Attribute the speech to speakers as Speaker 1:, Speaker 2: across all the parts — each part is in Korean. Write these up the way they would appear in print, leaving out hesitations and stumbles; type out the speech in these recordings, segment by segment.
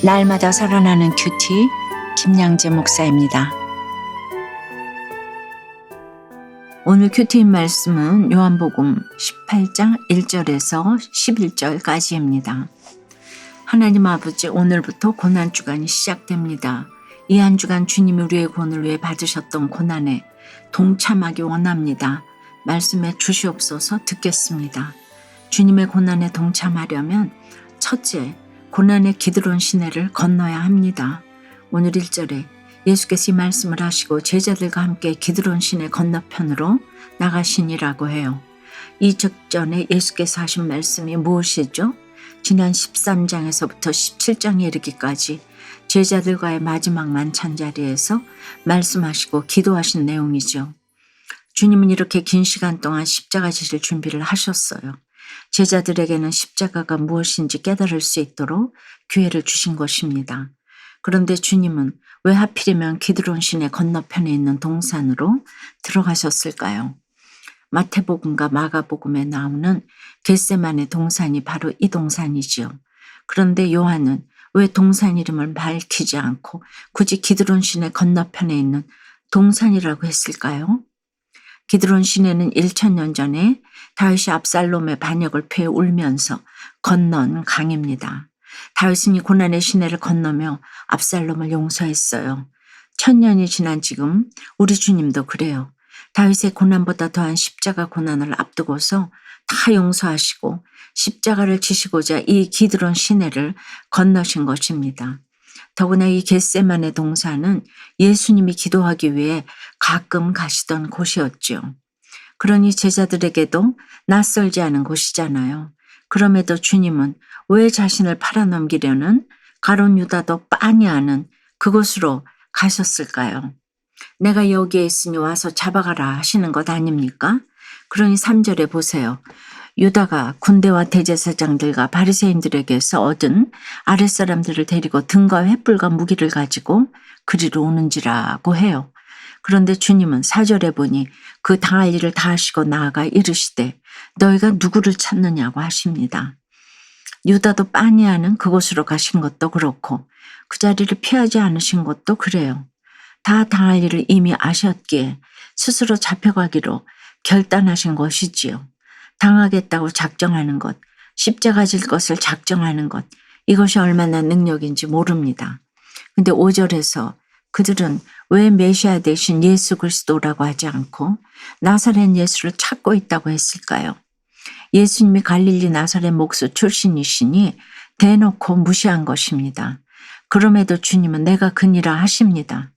Speaker 1: 날마다 살아나는 큐티 김양재 목사입니다. 오늘 큐티인 말씀은 요한복음 18장 1절에서 11절까지입니다. 하나님 아버지, 오늘부터 고난주간이 시작됩니다. 이 한 주간 주님이 우리의 구원을 위해 받으셨던 고난에 동참하기 원합니다. 말씀에 주시옵소서. 듣겠습니다. 주님의 고난에 동참하려면 첫째, 고난의 기드론 시내를 건너야 합니다. 오늘 1절에 예수께서 이 말씀을 하시고 제자들과 함께 기드론 시내 건너편으로 나가시니라고 해요. 이 직전에 예수께서 하신 말씀이 무엇이죠? 지난 13장에서부터 17장에 이르기까지 제자들과의 마지막 만찬 자리에서 말씀하시고 기도하신 내용이죠. 주님은 이렇게 긴 시간 동안 십자가 지실 준비를 하셨어요. 제자들에게는 십자가가 무엇인지 깨달을 수 있도록 기회를 주신 것입니다. 그런데 주님은 왜 하필이면 기드론 시내 건너편에 있는 동산으로 들어가셨을까요? 마태복음과 마가복음에 나오는 겟세마네 동산이 바로 이 동산이지요. 그런데 요한은 왜 동산 이름을 밝히지 않고 굳이 기드론 시내 건너편에 있는 동산이라고 했을까요? 기드론 시내는 1000년 전에 다윗이 압살롬의 반역을 피해 울면서 건넌 강입니다. 다윗은 이 고난의 시내를 건너며 압살롬을 용서했어요. 1000년이 지난 지금 우리 주님도 그래요. 다윗의 고난보다 더한 십자가 고난을 앞두고서 다 용서하시고 십자가를 지시고자 이 기드론 시내를 건너신 것입니다. 더구나 이 겟세마네 동산은 예수님이 기도하기 위해 가끔 가시던 곳이었죠. 그러니 제자들에게도 낯설지 않은 곳이잖아요. 그럼에도 주님은 왜 자신을 팔아넘기려는 가룟 유다도 빤히 아는 그곳으로 가셨을까요? 내가 여기에 있으니 와서 잡아가라 하시는 것 아닙니까? 그러니 3절에 보세요. 유다가 군대와 대제사장들과 바리새인들에게서 얻은 아랫사람들을 데리고 등과 횃불과 무기를 가지고 그리로 오는지라고 해요. 그런데 주님은 4절에 보니 그 당할 일을 다 하시고 나아가 이르시되 너희가 누구를 찾느냐고 하십니다. 유다도 빤히 아는 그곳으로 가신 것도 그렇고 그 자리를 피하지 않으신 것도 그래요. 다 당할 일을 이미 아셨기에 스스로 잡혀가기로 결단하신 것이지요. 당하겠다고 작정하는 것, 십자가 질 것을 작정하는 것, 이것이 얼마나 능력인지 모릅니다. 근데 5절에서 그들은 왜 메시아 대신 예수 그리스도라고 하지 않고 나사렛 예수를 찾고 있다고 했을까요? 예수님이 갈릴리 나사렛 목수 출신이시니 대놓고 무시한 것입니다. 그럼에도 주님은 내가 그니라 하십니다.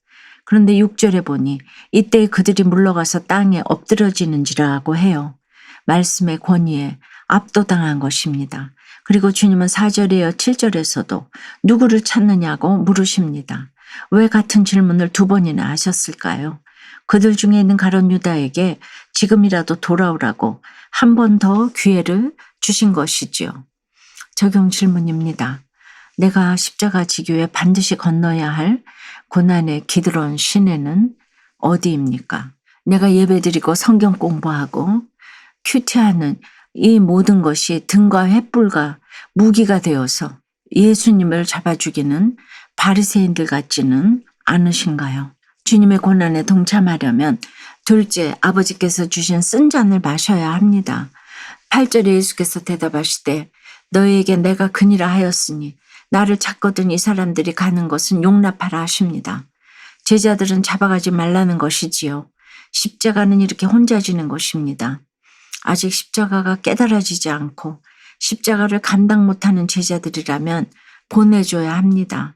Speaker 1: 그런데 6절에 보니 이때 그들이 물러가서 땅에 엎드러지는지라고 해요. 말씀의 권위에 압도당한 것입니다. 그리고 주님은 4절에요 7절에서도 누구를 찾느냐고 물으십니다. 왜 같은 질문을 2번이나 하셨을까요? 그들 중에 있는 가룟 유다에게 지금이라도 돌아오라고 한 번 더 기회를 주신 것이지요. 적용 질문입니다. 내가 십자가 지기 위해 반드시 건너야 할 고난의 기드론 시내는 어디입니까? 내가 예배드리고 성경 공부하고 큐티하는 이 모든 것이 등과 횃불과 무기가 되어서 예수님을 잡아 죽이는 바리새인들 같지는 않으신가요? 주님의 고난에 동참하려면 둘째, 아버지께서 주신 쓴 잔을 마셔야 합니다. 8절에 예수께서 대답하시되 너희에게 내가 그니라 하였으니 나를 찾거든 이 사람들이 가는 것은 용납하라 하십니다. 제자들은 잡아가지 말라는 것이지요. 십자가는 이렇게 혼자 지는 것입니다. 아직 십자가가 깨달아지지 않고 십자가를 감당 못하는 제자들이라면 보내줘야 합니다.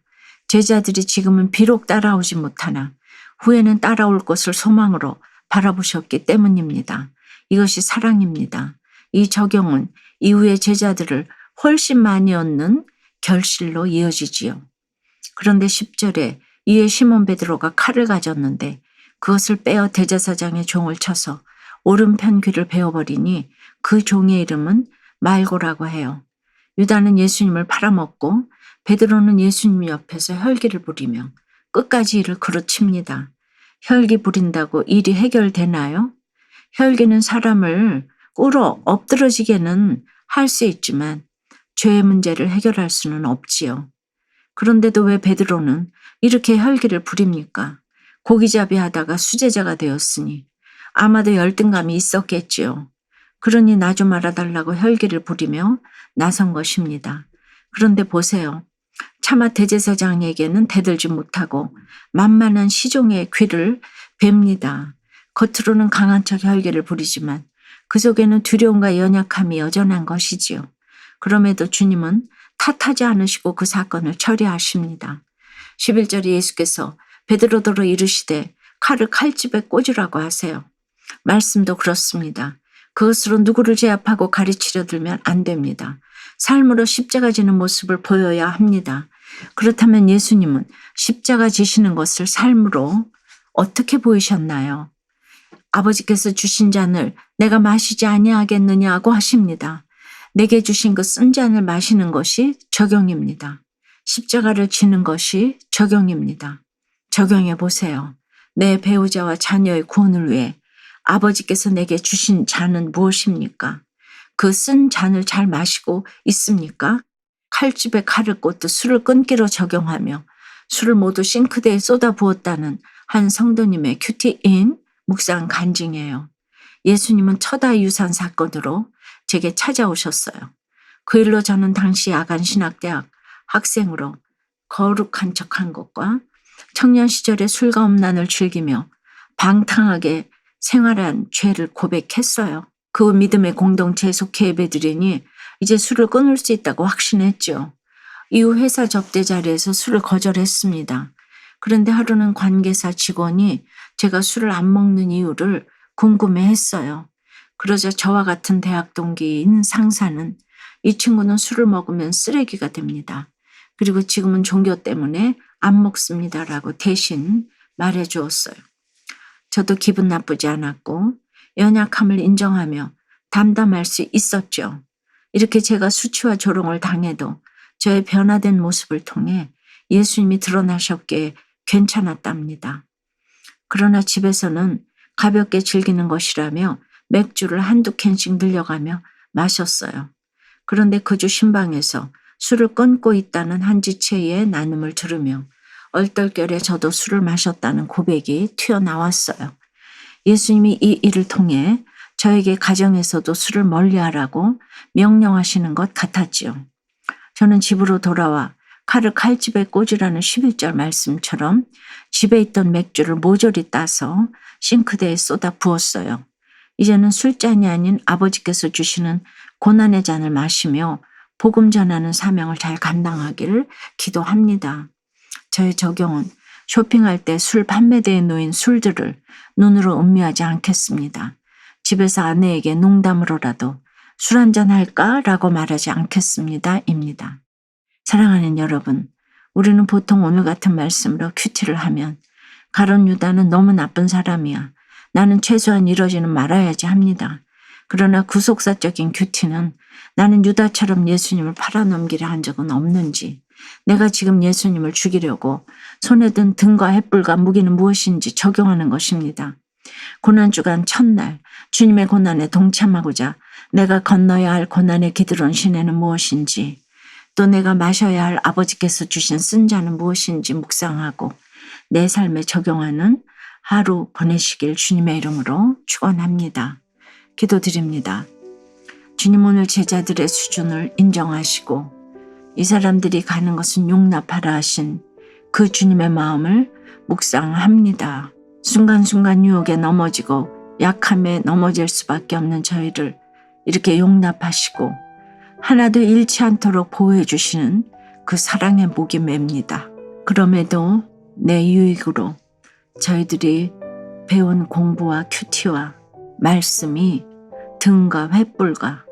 Speaker 1: 제자들이 지금은 비록 따라오지 못하나 후에는 따라올 것을 소망으로 바라보셨기 때문입니다. 이것이 사랑입니다. 이 적용은 이후에 제자들을 훨씬 많이 얻는 결실로 이어지지요. 그런데 10절에 이에 시몬 베드로가 칼을 가졌는데 그것을 빼어 대제사장의 종을 쳐서 오른편 귀를 베어버리니 그 종의 이름은 말고라고 해요. 유다는 예수님을 팔아먹고 베드로는 예수님 옆에서 혈기를 부리며 끝까지 이를 그르칩니다. 혈기 부린다고 일이 해결되나요? 혈기는 사람을 꿇어 엎드러지게는 할 수 있지만 죄의 문제를 해결할 수는 없지요. 그런데도 왜 베드로는 이렇게 혈기를 부립니까? 고기잡이 하다가 수제자가 되었으니 아마도 열등감이 있었겠지요. 그러니 나 좀 알아달라고 혈기를 부리며 나선 것입니다. 그런데 보세요. 차마 대제사장에게는 대들지 못하고 만만한 시종의 귀를 뵙니다. 겉으로는 강한 척 혈기를 부리지만 그 속에는 두려움과 연약함이 여전한 것이지요. 그럼에도 주님은 탓하지 않으시고 그 사건을 처리하십니다. 11절에 예수께서 베드로더러 이르시되 칼을 칼집에 꽂으라고 하세요. 말씀도 그렇습니다. 그것으로 누구를 제압하고 가르치려 들면 안 됩니다. 삶으로 십자가 지는 모습을 보여야 합니다. 그렇다면 예수님은 십자가 지시는 것을 삶으로 어떻게 보이셨나요? 아버지께서 주신 잔을 내가 마시지 아니하겠느냐고 하십니다. 내게 주신 그 쓴 잔을 마시는 것이 적용입니다. 십자가를 지는 것이 적용입니다. 적용해 보세요. 내 배우자와 자녀의 구원을 위해 아버지께서 내게 주신 잔은 무엇입니까? 그 쓴 잔을 잘 마시고 있습니까? 칼집에 칼을 꽂듯 술을 끊기로 적용하며 술을 모두 싱크대에 쏟아 부었다는 한 성도님의 큐티인 묵상 간증이에요. 예수님은 첫아 유산 사건으로 제게 찾아오셨어요. 그 일로 저는 당시 야간신학대학 학생으로 거룩한 척한 것과 청년 시절의 술과 음란을 즐기며 방탕하게 생활한 죄를 고백했어요. 그 믿음의 공동체에 속해 예배드리니 이제 술을 끊을 수 있다고 확신했죠. 이후 회사 접대 자리에서 술을 거절했습니다. 그런데 하루는 관계사 직원이 제가 술을 안 먹는 이유를 궁금해했어요. 그러자 저와 같은 대학 동기인 상사는 이 친구는 술을 먹으면 쓰레기가 됩니다. 그리고 지금은 종교 때문에 안 먹습니다라고 대신 말해주었어요. 저도 기분 나쁘지 않았고 연약함을 인정하며 담담할 수 있었죠. 이렇게 제가 수치와 조롱을 당해도 저의 변화된 모습을 통해 예수님이 드러나셨기에 괜찮았답니다. 그러나 집에서는 가볍게 즐기는 것이라며 맥주를 한두 캔씩 늘려가며 마셨어요. 그런데 그 주 신방에서 술을 끊고 있다는 한 지체의 나눔을 들으며 얼떨결에 저도 술을 마셨다는 고백이 튀어나왔어요. 예수님이 이 일을 통해 저에게 가정에서도 술을 멀리하라고 명령하시는 것 같았지요. 저는 집으로 돌아와 칼을 칼집에 꽂으라는 11절 말씀처럼 집에 있던 맥주를 모조리 따서 싱크대에 쏟아 부었어요. 이제는 술잔이 아닌 아버지께서 주시는 고난의 잔을 마시며 복음 전하는 사명을 잘 감당하기를 기도합니다. 저의 적용은 쇼핑할 때 술 판매대에 놓인 술들을 눈으로 음미하지 않겠습니다. 집에서 아내에게 농담으로라도 술 한잔 할까? 라고 말하지 않겠습니다. 입니다. 사랑하는 여러분, 우리는 보통 오늘 같은 말씀으로 큐티를 하면 가룟 유다는 너무 나쁜 사람이야. 나는 최소한 이러지는 말아야지 합니다. 그러나 구속사적인 큐티는 나는 유다처럼 예수님을 팔아넘기려 한 적은 없는지, 내가 지금 예수님을 죽이려고 손에 든 등과 횃불과 무기는 무엇인지 적용하는 것입니다. 고난주간 첫날 주님의 고난에 동참하고자 내가 건너야 할 고난의 기드론 시내는 무엇인지, 또 내가 마셔야 할 아버지께서 주신 쓴 잔은 무엇인지 묵상하고 내 삶에 적용하는 하루 보내시길 주님의 이름으로 축원합니다. 기도드립니다. 주님, 오늘 제자들의 수준을 인정하시고 이 사람들이 가는 것은 용납하라 하신 그 주님의 마음을 묵상합니다. 순간순간 유혹에 넘어지고 약함에 넘어질 수밖에 없는 저희를 이렇게 용납하시고 하나도 잃지 않도록 보호해 주시는 그 사랑의 목이 맵니다. 그럼에도 내 유익으로 저희들이 배운 공부와 큐티와 말씀이 등과 횃불과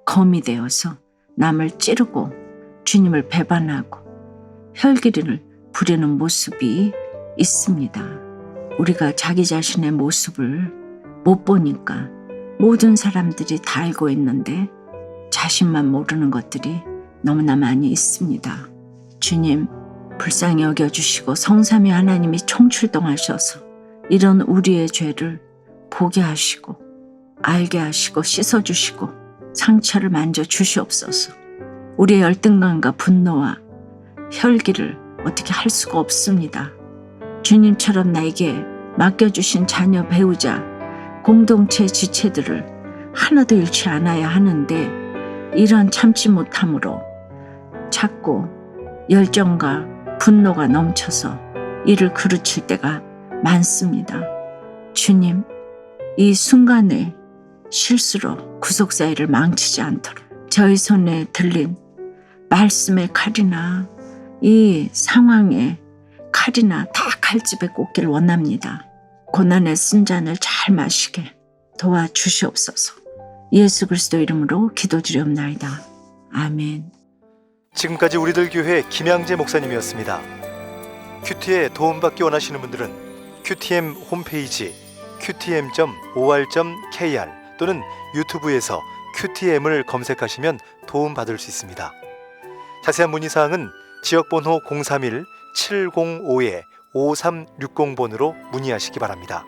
Speaker 1: 검이 되어서 남을 찌르고 주님을 배반하고 혈기를 부리는 모습이 있습니다. 우리가 자기 자신의 모습을 못 보니까 모든 사람들이 다 알고 있는데 자신만 모르는 것들이 너무나 많이 있습니다. 주님, 불쌍히 여겨주시고 성삼위 하나님이 총출동하셔서 이런 우리의 죄를 보게 하시고 알게 하시고 씻어주시고 상처를 만져 주시옵소서. 우리의 열등감과 분노와 혈기를 어떻게 할 수가 없습니다. 주님처럼 나에게 맡겨주신 자녀, 배우자, 공동체 지체들을 하나도 잃지 않아야 하는데 이런 참지 못함으로 자꾸 열정과 분노가 넘쳐서 이를 그르칠 때가 많습니다. 주님, 이 순간에 실수로 구속사 일을 망치지 않도록 저희 손에 들린 말씀의 칼이나 이 상황의 칼이나 다 칼집에 꽂기를 원합니다. 고난의 쓴 잔을 잘 마시게 도와주시옵소서. 예수 그리스도 이름으로 기도드리옵나이다. 아멘.
Speaker 2: 지금까지 우리들 교회 김양재 목사님이었습니다. 큐티에 도움받기 원하시는 분들은 QTM 홈페이지 qtm.or.kr 또는 유튜브에서 QTM을 검색하시면 도움받을 수 있습니다. 자세한 문의사항은 지역번호 031-705-5360번으로 문의하시기 바랍니다.